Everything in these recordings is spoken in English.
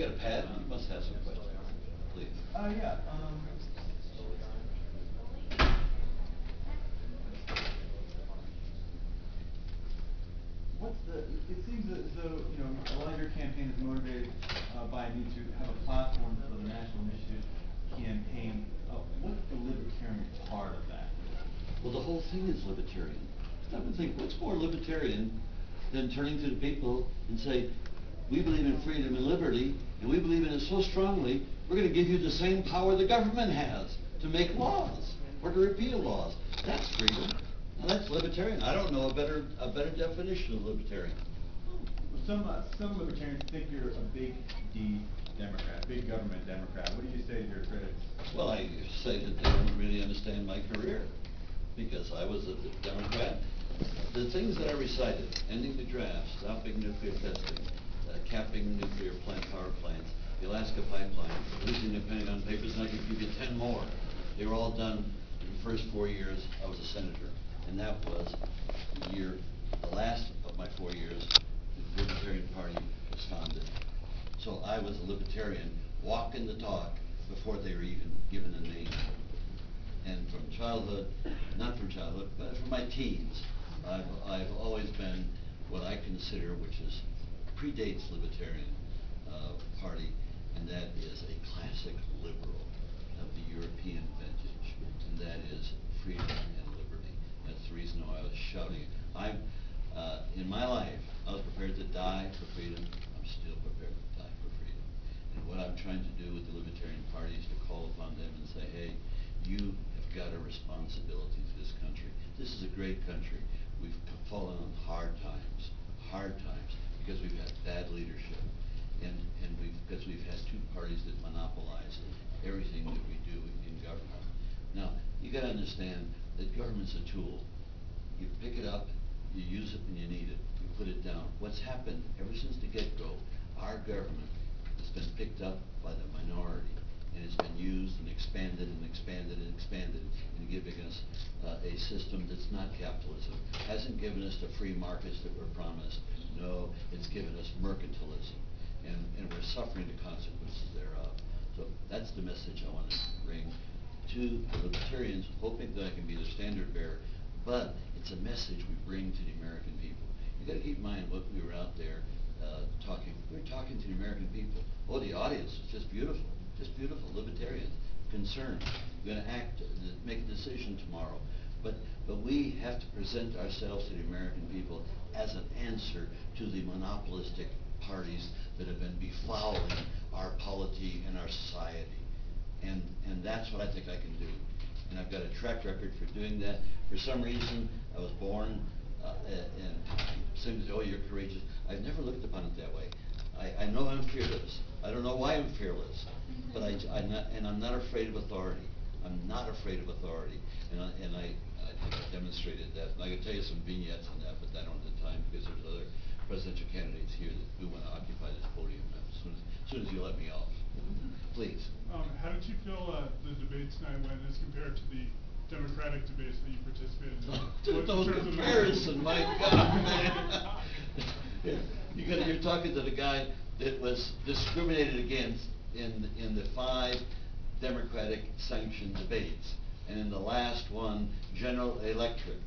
got a pad? You must have some questions. Please. Yeah. It seems as though, a lot of your campaign is motivated by a need to have a platform for the National Initiative campaign. What's the libertarian part of that? Well, the whole thing is libertarian. Stop and think, what's more libertarian than turning to the people and say, we believe in freedom and liberty, and we believe in it so strongly, we're going to give you the same power the government has to make laws or to repeal laws. That's freedom. Now that's libertarian. I don't know a better definition of libertarian. Some libertarians think you're a big D Democrat, big government Democrat. What do you say to your critics? Well, I say that they don't really understand my career, because I was a Democrat. The things that I recited, ending the draft, stopping nuclear testing, capping nuclear power plants, the Alaska pipeline, losing the Pentagon Papers, and I could give you 10 more. They were all done in the first 4 years I was a senator. And that was the last of my 4 years, the Libertarian Party was founded. So I was a libertarian, walking the talk before they were even given a name. And from childhood, not from childhood, but from my teens, I've always been what I consider, which is predates Libertarian Party, and that is a classic liberal of the European vintage, and that is freedom and liberty. That's the reason why I was shouting. In my life, I was prepared to die for freedom. I'm still prepared to die for freedom. And what I'm trying to do with the Libertarian Party is to call upon them and say, hey, you have got a responsibility to this country. This is a great country. We've fallen on hard times, because we've had bad leadership, and because we've had two parties that monopolize everything that we do in government. Now, you got to understand that government's a tool. You pick it up, you use it when you need it, you put it down. What's happened ever since the get-go, our government has been picked up by the minority, and it's been used and expanded and expanded and expanded, and giving us a system that's not capitalism. Hasn't given us the free markets that were promised. No, it's given us mercantilism, and we're suffering the consequences thereof. So that's the message I want to bring to the libertarians, hoping that I can be the standard bearer. But it's a message we bring to the American people. You got to keep in mind what we were out there talking. We were talking to the American people. Oh, the audience was just beautiful, libertarians, concerned. We're going to act, make a decision tomorrow. But we have to present ourselves to the American people as an answer to the monopolistic parties that have been befouling our polity and our society. And that's what I think I can do. And I've got a track record for doing that. For some reason, I was born, and some say, oh, you're courageous. I've never looked upon it that way. I know I'm fearless. I don't know why I'm fearless, but I'm not afraid of authority. I'm not afraid of authority, and I think I demonstrated that. And I can tell you some vignettes on that, but I don't have the time, because there's other presidential candidates here that do want to occupy this podium as soon as you let me off. Please. How did you feel the debates tonight went as compared to the Democratic debates that you participated in? No comparison, my God, man. You're talking to the guy that was discriminated against in the 5 Democratic sanctioned debates. And in the last one, General Electric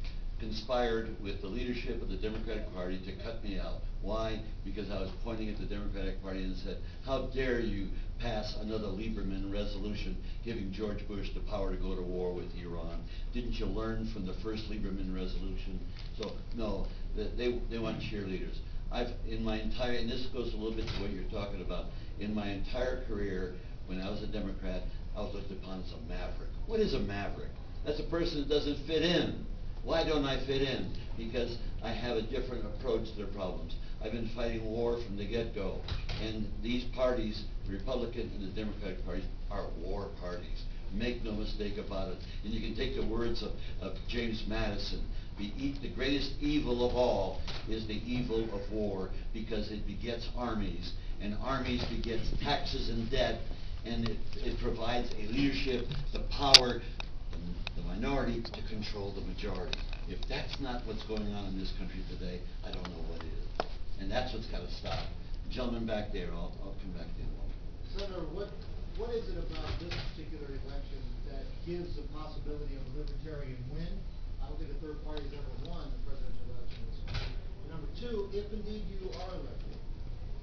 conspired with the leadership of the Democratic Party to cut me out. Why? Because I was pointing at the Democratic Party and said, how dare you pass another Lieberman resolution giving George Bush the power to go to war with Iran? Didn't you learn from the first Lieberman resolution? So, no, they want cheerleaders. And this goes a little bit to what you're talking about, in my entire career, when I was a Democrat, I was looked upon as a maverick. What is a maverick? That's a person that doesn't fit in. Why don't I fit in? Because I have a different approach to their problems. I've been fighting war from the get-go. And these parties, the Republican and the Democratic parties, are war parties. Make no mistake about it. And you can take the words of James Madison. The greatest evil of all is the evil of war, because it begets armies, and armies begets taxes and debt, and it provides a leadership, the power, the minority to control the majority. If that's not what's going on in this country today, I don't know what is. And that's what's got to stop. Gentleman back there, I'll come back to you in a moment. Senator, what is it about this particular election that gives the possibility of a libertarian win? I don't think a third party has ever won the presidential election in this country. Number two, if indeed you are elected,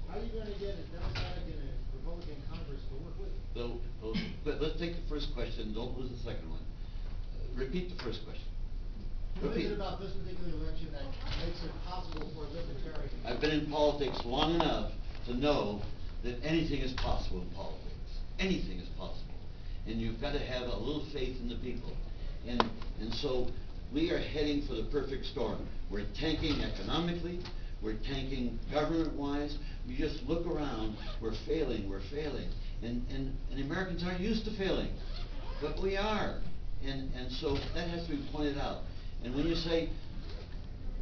how are you gonna get a Democratic and a Republican Congress to work with you? Let's take the first question, don't lose the second one. Repeat the first question. What is Repeat. it about this particular election that makes it possible for a libertarian? I've been in politics long enough to know that anything is possible in politics. Anything is possible. And you've got to have a little faith in the people. And so we are heading for the perfect storm. We're tanking economically, we're tanking government-wise. You just look around, we're failing. And Americans aren't used to failing, but we are. And so that has to be pointed out. And when you say,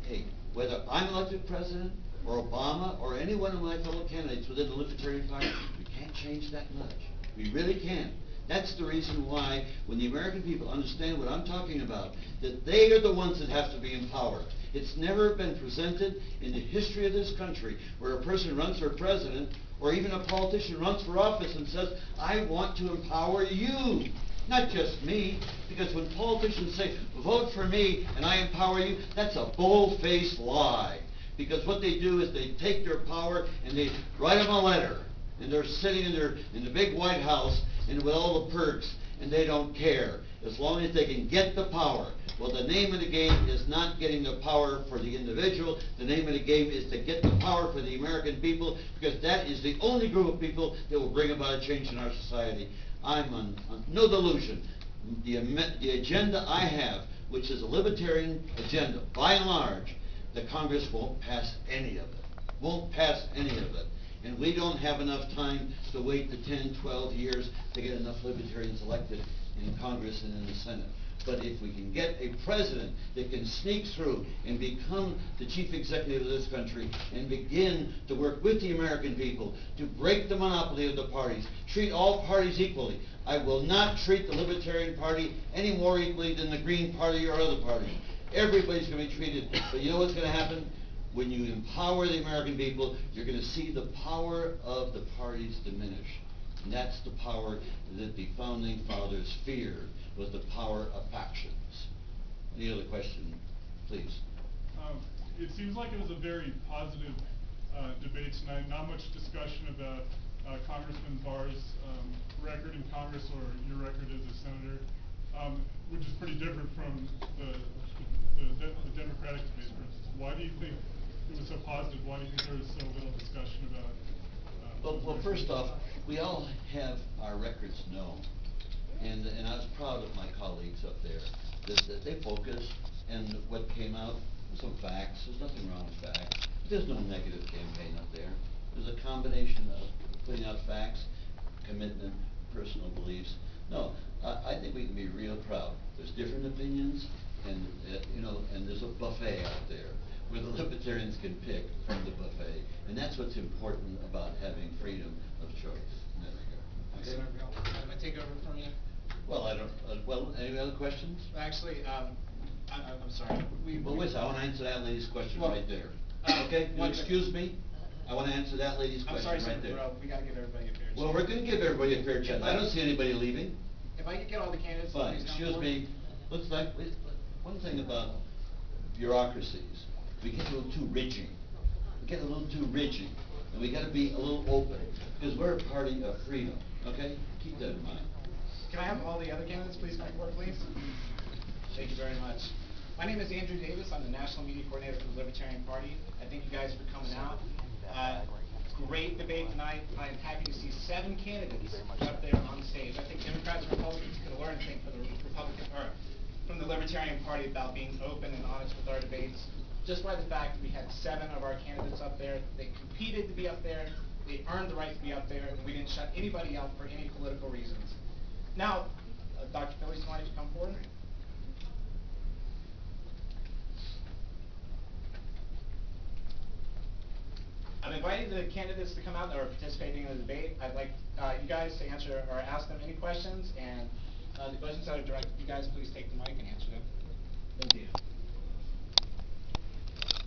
hey, whether I'm elected president, or Obama, or any one of my fellow candidates within the Libertarian Party, we can't change that much. We really can't. That's the reason why, when the American people understand what I'm talking about, that they are the ones that have to be empowered. It's never been presented in the history of this country where a person runs for president, or even a politician runs for office and says, I want to empower you. Not just me, because when politicians say, vote for me and I empower you, that's a bold-faced lie. Because what they do is they take their power and they write them a letter. And they're sitting in the big White House and with all the perks, and they don't care, as long as they can get the power. Well, the name of the game is not getting the power for the individual. The name of the game is to get the power for the American people, because that is the only group of people that will bring about a change in our society. I'm on no delusion. The agenda I have, which is a libertarian agenda, by and large, the Congress won't pass any of it. Won't pass any of it. And we don't have enough time to wait the 10, 12 years to get enough libertarians elected in Congress and in the Senate. But if we can get a president that can sneak through and become the chief executive of this country and begin to work with the American people to break the monopoly of the parties, treat all parties equally. I will not treat the Libertarian Party any more equally than the Green Party or other parties. Everybody's going to be treated, but you know what's going to happen? When you empower the American people, you're going to see the power of the parties diminish. And that's the power that the Founding Fathers feared, was the power of factions. Any other question, please? It seems like it was a very positive debate tonight. Not much discussion about Congressman Barr's record in Congress or your record as a senator, which is pretty different from the Democratic debate, for instance. Why do you think it was so positive? Why do you think there was so little discussion about? Well, first off, we all have our records known, and I was proud of my colleagues up there that they focused, and what came out was some facts. There's nothing wrong with facts. There's no negative campaign up there. There's a combination of putting out facts, commitment, personal beliefs. No, I think we can be real proud. There's different opinions, and and there's a buffet out there where the libertarians can pick from the buffet, and that's what's important about having freedom of choice in that regard. Okay? Senator Bill, can I take over from you? Well, I don't. Any other questions? Actually, I'm sorry. Well, wait, I want to answer that lady's question Well, right there. Okay, you excuse me? I want to answer that lady's I'm question sorry, right Senator there. Burrell, we gotta give everybody a fair chance. Well, we're going to give everybody a fair chance. I don't see anybody leaving. If I could get all the candidates, Fine, please come excuse forward. me. One thing about bureaucracies, we get a little too rigid. And we got to be a little open, because we're a party of freedom, okay? Keep that in mind. Can I have all the other candidates please come forward, please? Thank you very much. My name is Andrew Davis. I'm the National Media Coordinator for the Libertarian Party. I thank you guys for coming out. Great debate tonight. I am happy to see 7 candidates up there on stage. I think Democrats and Republicans could learn things from the Libertarian Party about being open and honest with our debates. Just by the fact that we had 7 of our candidates up there, they competed to be up there, they earned the right to be up there, and we didn't shut anybody out for any political reasons. Now, Dr. Phillies, why don't you come forward? I'm inviting the candidates to come out that are participating in the debate. I'd like you guys to answer or ask them any questions, and the questions that are directed to you guys, please take the mic and answer them. Thank you.